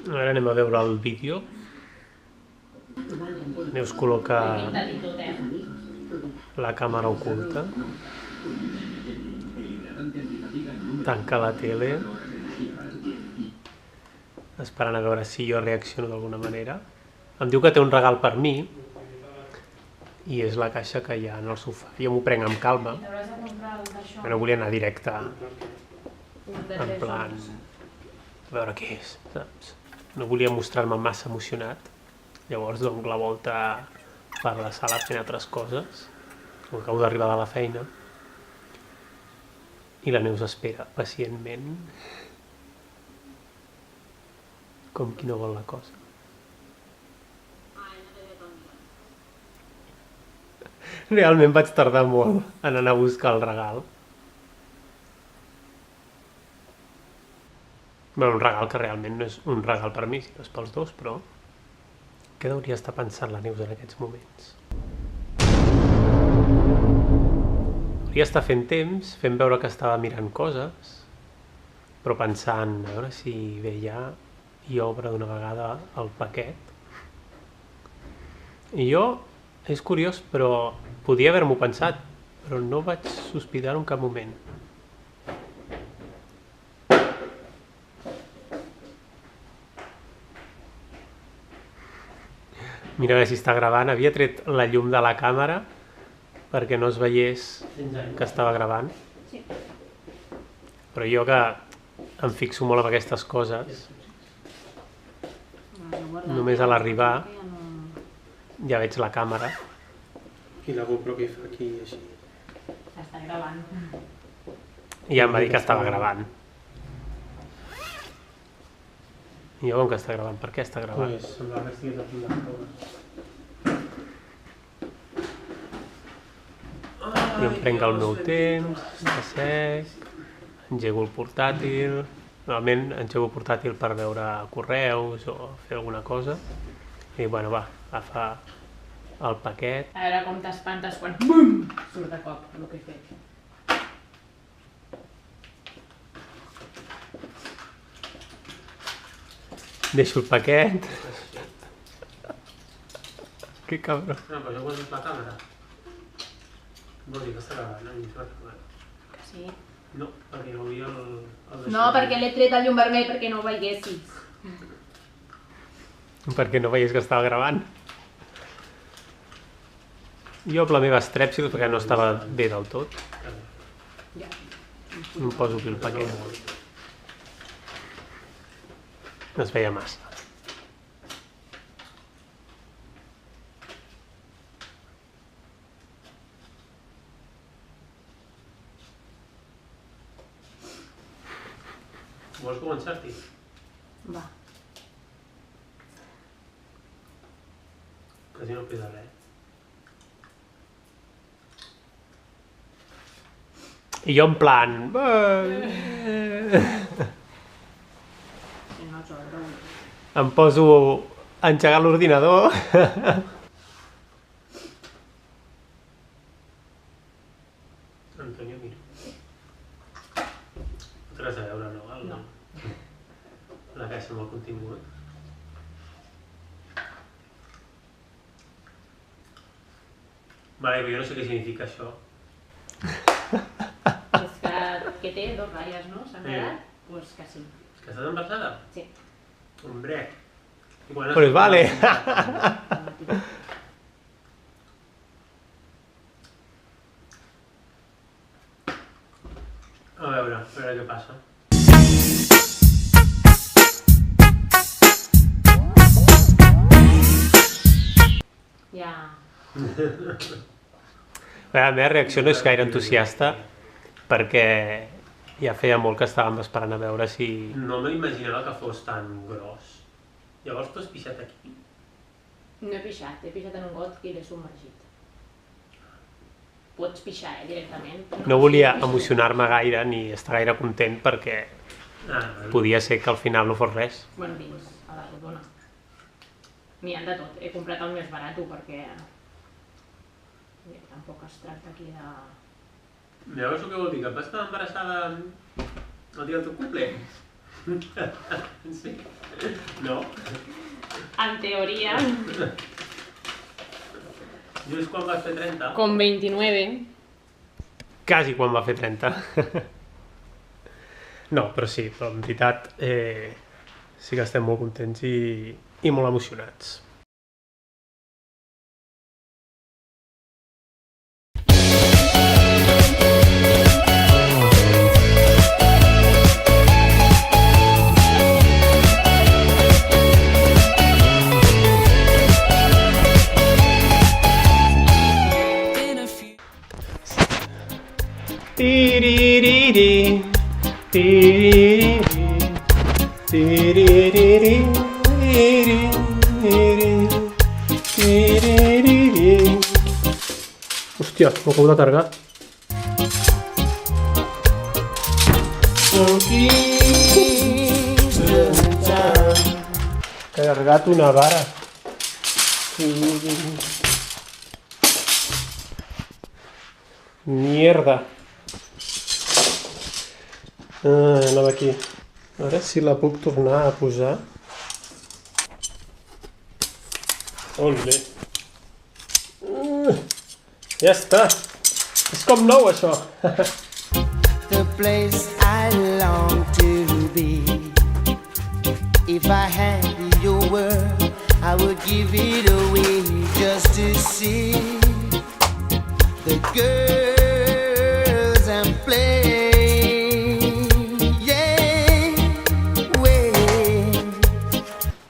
Ara anem a veure el vídeo. Neus col·loca la càmera oculta. Tanca la tele. Esperant a veure si jo reacciono d'alguna manera. Em diu que té un regal per mi i és la caixa que hi ha en el sofà. Jo m'ho prenc amb calma. Que no volia anar directe en plan a veure què és, saps? No volia mostrar-me massa emocionat. Llavors dono la volta per la sala fent altres coses. Acabo d'arribar de la feina. I la Neus espera pacientment. Com qui no vol la cosa. Realment vaig tardar molt en anar a buscar el regal. Bé, un regal que realment no és un regal per mi, sinó és pels dos, però què hauria estar pensant la Neus en aquests moments? Hauria estar fent temps, fent veure que estava mirant coses, però pensant a veure si ve ja i obre d'una vegada el paquet. I jo, és curiós, però podia haver-m'ho pensat, però no vaig sospitar en cap moment. Mira a veure si està gravant. Havia tret la llum de la càmera perquè no es veiés que estava gravant. Però jo que em fixo molt en aquestes coses, només a l'arribar ja veig la càmera. I la GoPro que fa aquí així. Està gravant. I ja em va dir que estava gravant. I jo com que està gravant? Per què està gravant? Pues semblava que estigués a punt de caure. Jo em prenc el meu temps, està sec, engego el portàtil. Normalment engego el portàtil per veure correus o fer alguna cosa. I bueno, va, agafa el paquet. A veure com t'espantes quan BUM! Surt de cop el que he fet. Deixo el paquet. Que cabró. No, però jo ho he dit la càmera. Vol dir que està gravant, no? La càmera. Que sí. No, perquè no hauria el No, perquè l'he tret el llum vermell perquè no ho veiessis. Perquè no veies que estava gravant. Jo amb la meva estrèpsil, perquè no estava bé del tot, Ja. em poso aquí el paquet. Es veia massa. Vols començar-t'hi? Va. Quasi no pesa res. I jo en plan... Si no, s'obre. Em poso a engegar l'ordinador. Antonio, mira. No té res a veure, no? No. La caixa amb el contingut. Vale, però jo no sé què significa això. És que té dos ratlles, no? S'han quedat? Pues que sí. És que estàs embarassada? Sí. Hombre. I quan Pues vale. A veure què passa. Ja. La meva reacció no és gaire entusiasta perquè ja feia molt que estàvem esperant a veure si... No m'imaginava que fos tan gros. Llavors tu has pixat aquí? No he pixat en un got i l'he submergit. Pots pixar, directament. No volia emocionar-me gaire ni estar gaire content perquè podia ser que al final no fos res. Bueno, dins, a la rodona. N'hi ha de tot. He comprat el més barat perquè... Tampoc es tracta aquí de... Llavors, què vol dir? Que vas estar embarassada el dia del teu cumple? Sí? No? En teoria, Just quan vas fer 30? con 29. Quasi quan va fer 30. No, però sí, però en veritat sí que estem molt contents i molt emocionats. Tiririri, tiririri, tiririri, tiririri. Hòstia, m'ho acabo de carregar. He carregat una vara. Mierda. Anava aquí. A veure si la puc tornar a posar. Olé. Ja està. És com nou, això. The place I long to be. If I had your word, I would give it away just to see the girls and play. Yeah, way.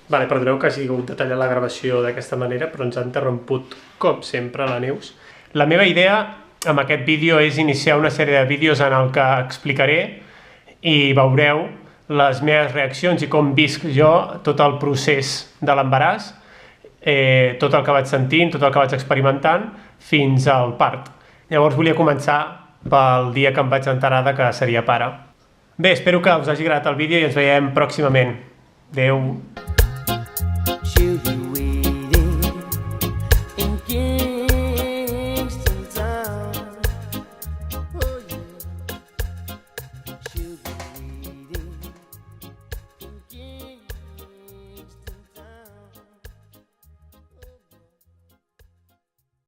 Vale, perdoneu que hagi hagut de tallar la gravació d'aquesta manera, però ens ha interromput, com sempre, la Neus. La meva idea amb aquest vídeo és iniciar una sèrie de vídeos en el que explicaré i veureu les meves reaccions i com visc jo tot el procés de l'embaràs, tot el que vaig sentint, tot el que vaig experimentant, fins al part. Llavors volia començar pel dia que em vaig enterar que seria pare. Bé, espero que us hagi agradat el vídeo i ens veiem pròximament. Adéu!